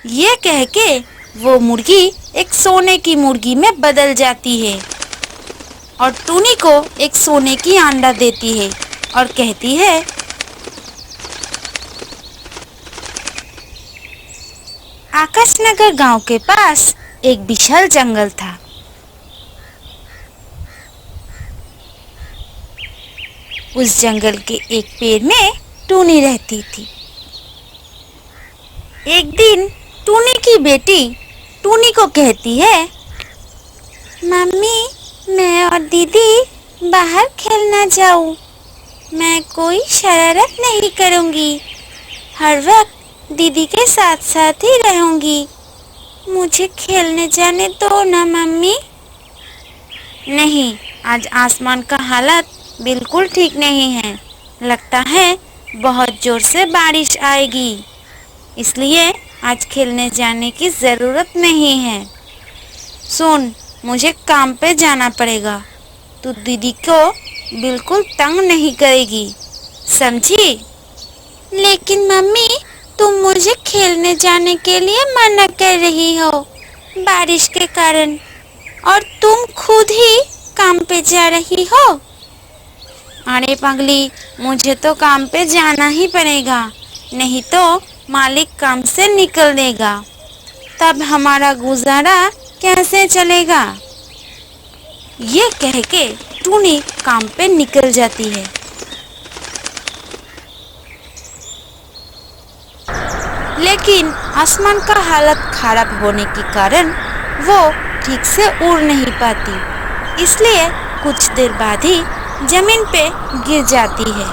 ये कह के वो मुर्गी एक सोने की मुर्गी में बदल जाती है और टूनी को एक सोने की अंडा देती है और कहती है, आकाशनगर गांव के पास एक विशाल जंगल था। उस जंगल के एक पेड़ में टूनी रहती थी। एक दिन टूनी की बेटी टूनी को कहती है, मम्मी, मैं और दीदी बाहर खेलना जाऊं। मैं कोई शरारत नहीं करूंगी, हर वक्त दीदी के साथ साथ ही रहूंगी। मुझे खेलने जाने दो ना मम्मी। नहीं, आज आसमान का हालत बिल्कुल ठीक नहीं है। लगता है बहुत जोर से बारिश आएगी, इसलिए आज खेलने जाने की ज़रूरत नहीं है। सुन, मुझे काम पे जाना पड़ेगा। तू दीदी को बिल्कुल तंग नहीं करेगी, समझी? लेकिन मम्मी, तुम मुझे खेलने जाने के लिए मना कर रही हो बारिश के कारण, और तुम खुद ही काम पे जा रही हो। अरे पगली, मुझे तो काम पे जाना ही पड़ेगा, नहीं तो मालिक काम से निकल देगा। तब हमारा गुजारा कैसे चलेगा? ये कह के टूनी काम पे निकल जाती है। लेकिन आसमान का हालत खराब होने के कारण वो ठीक से उड़ नहीं पाती, इसलिए कुछ देर बाद ही जमीन पे गिर जाती है।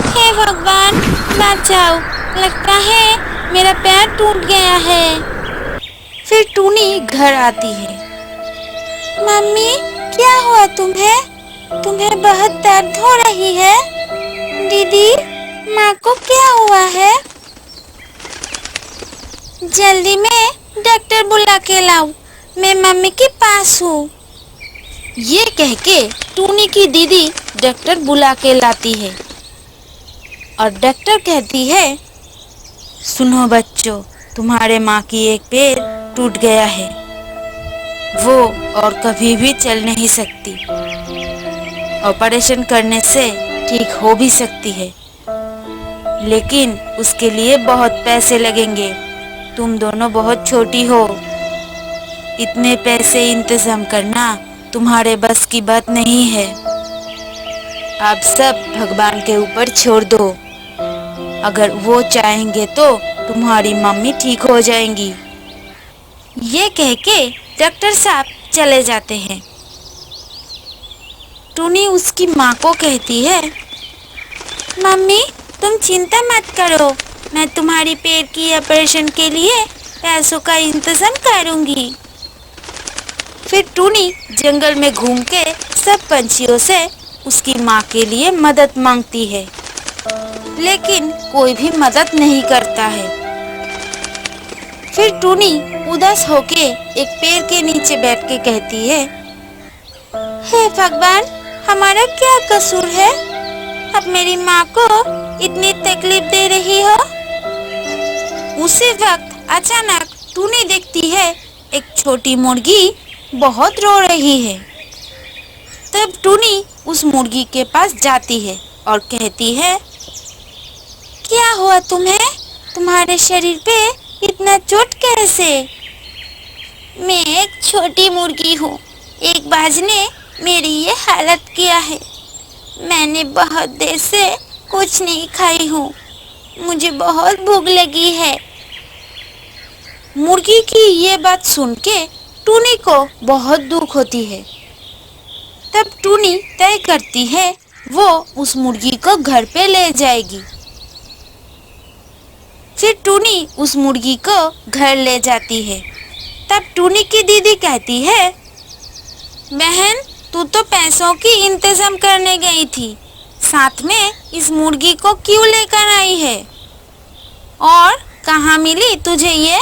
हे भगवान, बचाओ, लगता है मेरा पैर टूट गया है। फिर टूनी घर आती है। मम्मी, क्या हुआ तुम्हें? तुम्हें बहुत दर्द हो रही है। दीदी, माँ को क्या हुआ है? जल्दी में डॉक्टर बुला के लाओ, मैं मम्मी के पास हूँ। ये कह के टूनी की दीदी डॉक्टर बुला के लाती है और डॉक्टर कहती है, सुनो बच्चों, तुम्हारे माँ की एक पैर टूट गया है। वो और कभी भी चल नहीं सकती। ऑपरेशन करने से ठीक हो भी सकती है, लेकिन उसके लिए बहुत पैसे लगेंगे। तुम दोनों बहुत छोटी हो, इतने पैसे इंतजाम करना तुम्हारे बस की बात नहीं है। आप सब भगवान के ऊपर छोड़ दो। अगर वो चाहेंगे तो तुम्हारी मम्मी ठीक हो जाएंगी। ये कह के डॉक्टर साहब चले जाते हैं। टूनी उसकी माँ को कहती है, मम्मी, तुम चिंता मत करो, मैं तुम्हारी पैर की ऑपरेशन के लिए पैसों का इंतजाम करूंगी। फिर टूनी जंगल में घूम के सब पंछियों से उसकी माँ के लिए मदद मांगती है, लेकिन कोई भी मदद नहीं करता है। फिर टूनी उदास होके एक पेड़ के नीचे बैठ के कहती है, हे भगवान, हमारा क्या कसूर है? अब मेरी माँ को इतनी तकलीफ दे रही हो। उसी वक्त अचानक टूनी देखती है एक छोटी मुर्गी बहुत रो रही है। तब टूनी उस मुर्गी के पास जाती है और कहती है, क्या हुआ तुम्हें? तुम्हारे शरीर पे इतना चोट कैसे? मैं एक छोटी मुर्गी हूँ, एक बाज ने मेरी ये हालत किया है। मैंने बहुत देर से कुछ नहीं खाई हूँ, मुझे बहुत भूख लगी है। मुर्गी की ये बात सुन के टूनी को बहुत दुख होती है। तब टूनी तय करती है वो उस मुर्गी को घर पे ले जाएगी। फिर टूनी उस मुर्गी को घर ले जाती है। तब टूनी की दीदी कहती है, बहन, तू तो पैसों की इंतजाम करने गई थी, साथ में इस मुर्गी को क्यों लेकर आई है? और कहाँ मिली तुझे ये?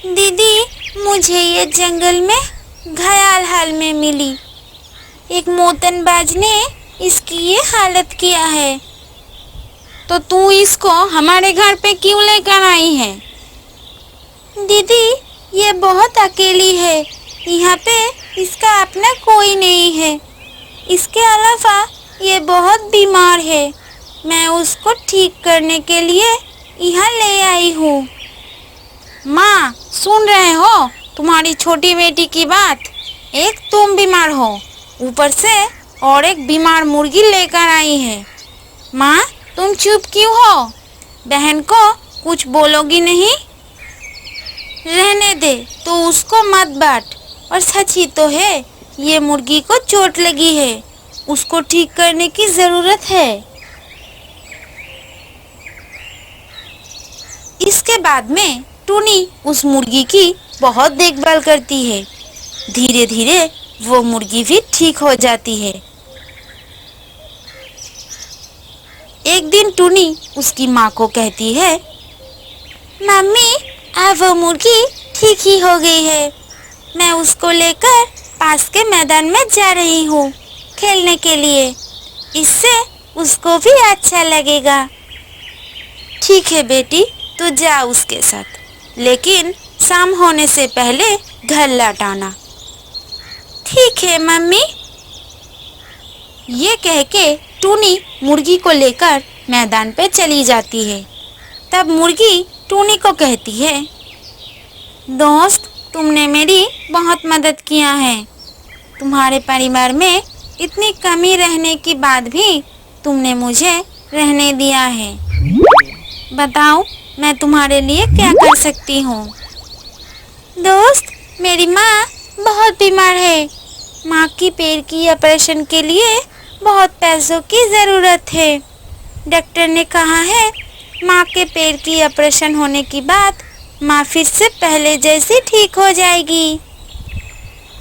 दीदी, मुझे ये जंगल में घायल हाल में मिली। एक मोतनबाज ने इसकी ये हालत किया है। तो तू इसको हमारे घर पे क्यों लेकर आई है? दीदी, ये बहुत अकेली है। यहाँ पे इसका अपना कोई नहीं है। इसके अलावा ये बहुत बीमार है। मैं उसको ठीक करने के लिए यहाँ ले आई हूँ। माँ, सुन रहे हो तुम्हारी छोटी बेटी की बात? एक तुम बीमार हो, ऊपर से और एक बीमार मुर्गी लेकर आई है। माँ, तुम चुप क्यों हो? बहन को कुछ बोलोगी नहीं? रहने दे, तो उसको मत बांट। और सच ही तो है, ये मुर्गी को चोट लगी है, उसको ठीक करने की जरूरत है। इसके बाद में टूनी उस मुर्गी की बहुत देखभाल करती है। धीरे धीरे वो मुर्गी भी ठीक हो जाती है। एक दिन टूनी उसकी माँ को कहती है, मम्मी, अब वो मुर्गी ठीक ही हो गई है। मैं उसको लेकर पास के मैदान में जा रही हूँ खेलने के लिए। इससे उसको भी अच्छा लगेगा। ठीक है बेटी, तो जा उसके साथ, लेकिन शाम होने से पहले घर लौट आना। ठीक है मम्मी। ये कह के टूनी मुर्गी को लेकर मैदान पे चली जाती है। तब मुर्गी टूनी को कहती है, दोस्त, तुमने मेरी बहुत मदद किया है। तुम्हारे परिवार में इतनी कमी रहने के बाद भी तुमने मुझे रहने दिया है। बताओ, मैं तुम्हारे लिए क्या कर सकती हूँ? दोस्त, मेरी माँ बहुत बीमार है। माँ की पैर की ऑपरेशन के लिए बहुत पैसों की ज़रूरत है। डॉक्टर ने कहा है, माँ के पैर की ऑपरेशन होने के बाद माँ फिर से पहले जैसी ठीक हो जाएगी।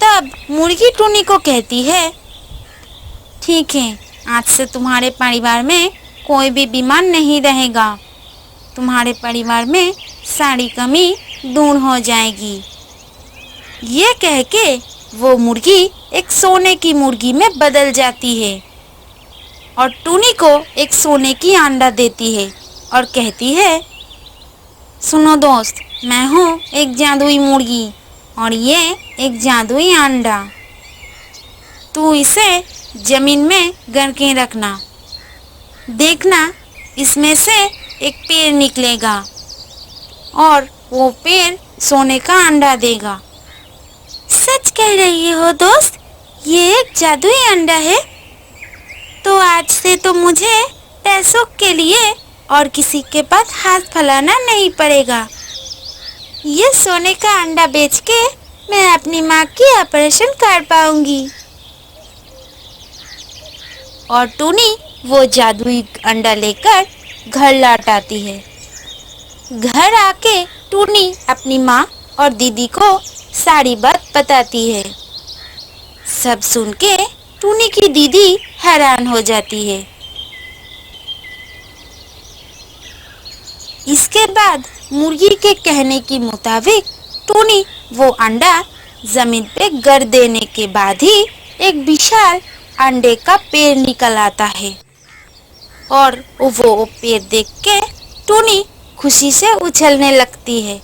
तब मुर्गी टूनी को कहती है, ठीक है, आज से तुम्हारे परिवार में कोई भी बीमार नहीं रहेगा। तुम्हारे परिवार में सारी कमी दूर हो जाएगी। ये कह के वो मुर्गी एक सोने की मुर्गी में बदल जाती है और टूनी को एक सोने की अंडा देती है और कहती है, सुनो दोस्त, मैं हूँ एक जादुई मुर्गी और ये एक जादुई अंडा। तू इसे जमीन में गड़ के रखना। देखना, इसमें से एक पेड़ निकलेगा और वो पेड़ सोने का अंडा देगा। सच कह रही हो दोस्त, ये एक जादुई अंडा है। तो आज से तो मुझे पैसों के लिए और किसी के पास हाथ फैलाना नहीं पड़ेगा। ये सोने का अंडा बेच के मैं अपनी माँ की ऑपरेशन कर पाऊंगी। और टूनी वो जादुई अंडा लेकर घर लौट आती है। घर आके टूनी अपनी माँ और दीदी को सारी बात बताती है। सब सुन के टूनी की दीदी हैरान हो जाती है। इसके बाद मुर्गी के कहने के मुताबिक टूनी वो अंडा जमीन पे गड़ देने के बाद ही एक विशाल अंडे का पेड़ निकल आता है और वो पेड़ देख के टूनी खुशी से उछलने लगती है।